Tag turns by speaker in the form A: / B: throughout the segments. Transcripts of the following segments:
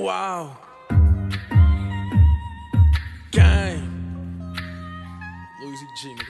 A: wow. Gang. Louis G, nigga.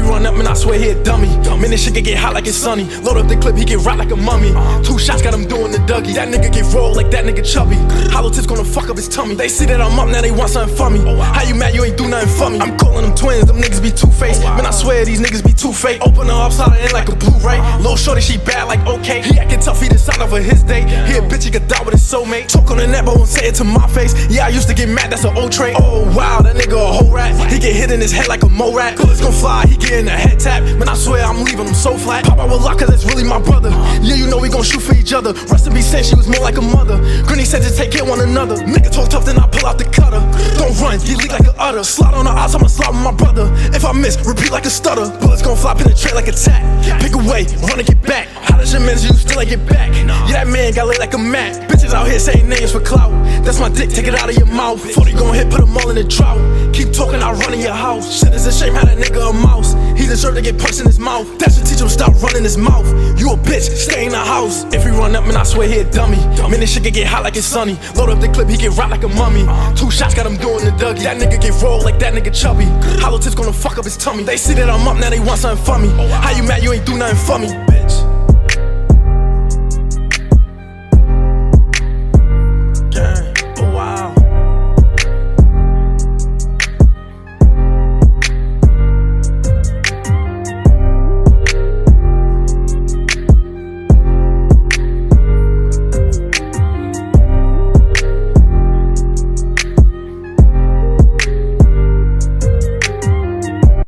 A: Run up, man, I swear he a dummy. Man, this shit can get hot like it's sunny. Load up the clip, he get right like a mummy. 2 shots got him doing the Dougie. That nigga get rolled like that nigga chubby. Hollow tips gonna fuck up his tummy. They see that I'm up, now they want something from me. How you mad you ain't do nothing for me? I'm calling them twins, them niggas be two-faced. Man, I swear these niggas be too fake. Open her upside in like a Blu-ray. Lil' shorty, she bad like okay. He acting tough, he decided for his day. He a bitch, he could die with his soulmate. Talk on the net, but won't say it to my face. Yeah, I used to get mad, that's an old trait. Oh wow, that nigga a whole rat. He get hit in his head like a mole rat. Bullets gon' fly, he getting a head tap. Man, I swear I'm leaving him so flat. Pop out with lock, cause that's really my brother. Yeah, you know we gon' shoot for each other. Rest in peace, saying she was more like a mother. Granny said to take care of one another. Nigga talk tough, then I pull out the cutter. Don't run, you leak like an udder. Slide on the odds, I'ma slide with my brother. If I miss, repeat like a stutter. Bullets gon' fly, penetrate like a tack. Pick away, run and get back. How does your manage, you still ain't get back? Yeah, that man got laid like a mat. Bitches out here saying names for clout. That's my dick, take it out of your mouth. 40 gon' hit, put them all in the drought. Keep talking, I run in your house. Shit, it's a shame how that nigga a mouse. He deserve to get punched in his mouth. That should teach him stop running his mouth. You a bitch, stay in the house. If he run up, man, I swear he a dummy. Man, this shit can get hot like it's sunny. Load up the clip, he get right like a mummy. 2 shots got him doing the Dougie. That nigga get rolled like that nigga chubby. Hollow tips gonna fuck up his tummy. They see that I'm up, now they want something from me. How you mad you ain't do nothing for me?